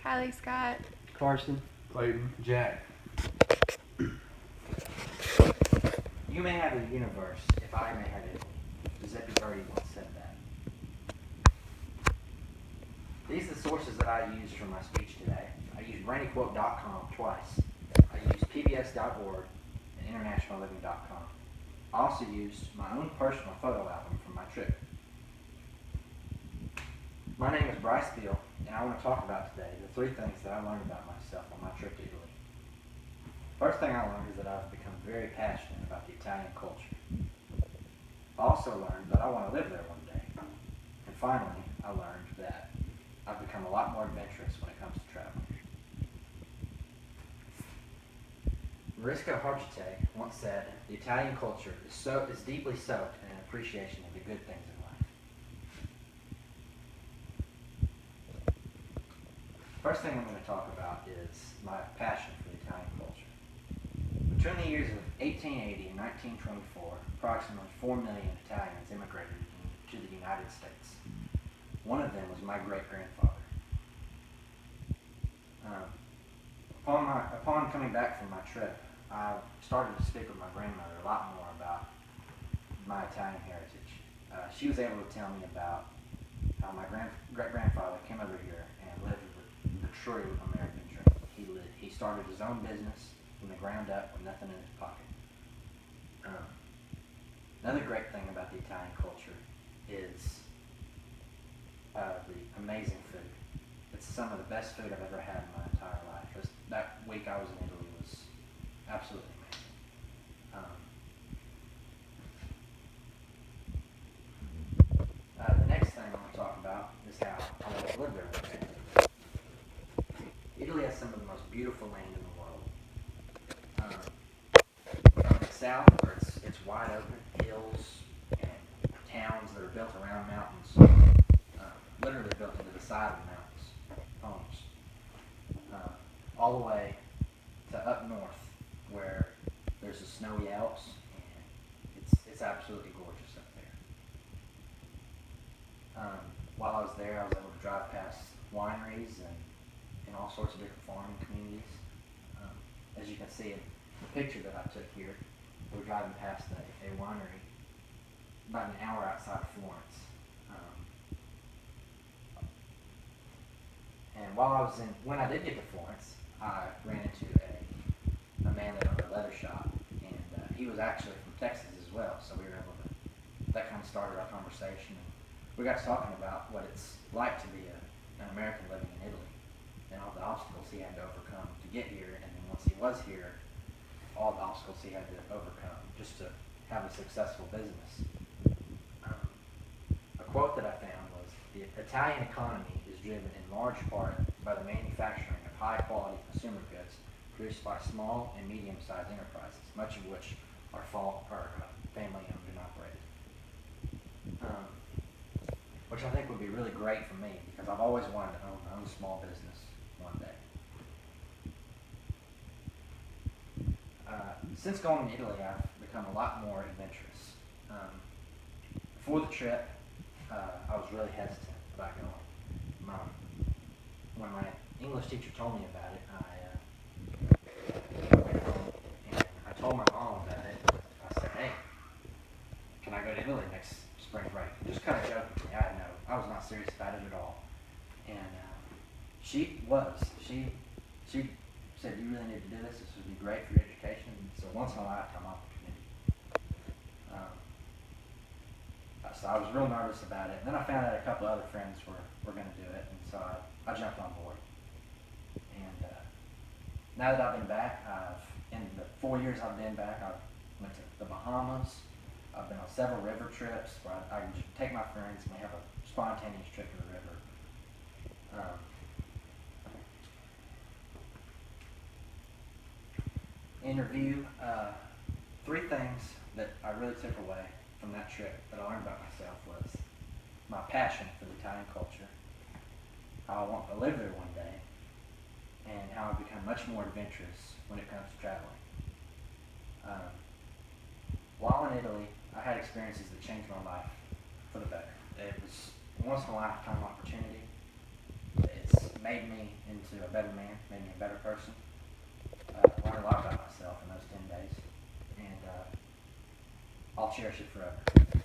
Kylie, Scott. Carson. Clayton. Jack. You may have a universe if I may have it. Giuseppe Verdi once said that. These are the sources that I used for my speech today. I used brainyquote.com twice. I used pbs.org and internationalliving.com. I also used my own personal photo album from my trip. My name is Bryce Beall, and I want to talk about today the 3 things that I learned about myself on my trip to Italy. First thing I learned is that I've become very passionate about the Italian culture. I also learned that I want to live there one day. And finally, I learned that I've become a lot more adventurous when it comes to traveling. Mariska Hargitay once said, "The Italian culture is deeply soaked in an appreciation of the good things in life." First thing I'm going to talk about is my passion for the Italian culture. Between the years of 1880 and 1924, approximately 4 million Italians immigrated to the United States. One of them was my great-grandfather. Upon coming back from my trip, I started to speak with my grandmother a lot more about my Italian heritage. She was able to tell me about how my great-grandfather came over here and lived the true American dream. He started his own business from the ground up with nothing in his pocket. Another great thing about the Italian culture is the amazing food. It's some of the best food I've ever had in my entire life. That week I was in Italy was absolutely amazing. The next thing I want to talk about is how I want to live there one day. Italy has some of the most beautiful land in the world. From the south, where it's wide open, hills and towns that are built around mountains, literally built into the side of the mountains, homes, all the way to up north, where there's the snowy Alps, and it's absolutely gorgeous up there. While I was there, I was able to drive past wineries and all sorts of different farming communities. As you can see in the picture that I took here, we're driving past a winery about an hour outside of Florence. And when I did get to Florence, I ran into a man that owned a leather shop, and he was actually from Texas as well, so we were able to, that kind of started our conversation, and we got to talking about what it's like to be an American living in Italy, and all the obstacles he had to overcome to get here, and then once he was here, all the obstacles he had to overcome just to have a successful business. A quote that I found was, "The Italian economy is driven in large part by the manufacturing of high-quality consumer goods produced by small and medium-sized enterprises, much of which are family-owned and operated." Which I think would be really great for me, because I've always wanted to own my own small business one day. Since going to Italy, I've become a lot more adventurous. Before the trip, I was really hesitant about going. When my English teacher told me about it, I went home and I told my mom about it. I said, "Hey, can I go to Italy next spring break?" Just kind of jokingly. I was not serious about it at all. And she said, "You really need to do this. This would be great for your education. It's a once-in-a-lifetime opportunity." So I was real nervous about it. And then I found out a couple other friends were going to do it, and so I jumped on board. And now that I've been back, in the 4 years I've been back, I went to the Bahamas. I've been on several river trips where I can just take my friends and we have a spontaneous trip to the river. In review, 3 things that I really took away from that trip that I learned about myself was my passion for the Italian culture, how I want to live there one day, and how I've become much more adventurous when it comes to traveling. While in Italy, I had experiences that changed my life for the better. It was a once-in-a-lifetime opportunity. It's made me into a better man, made me a better person. Learned a lot about myself in those 10 days, and I'll cherish it forever.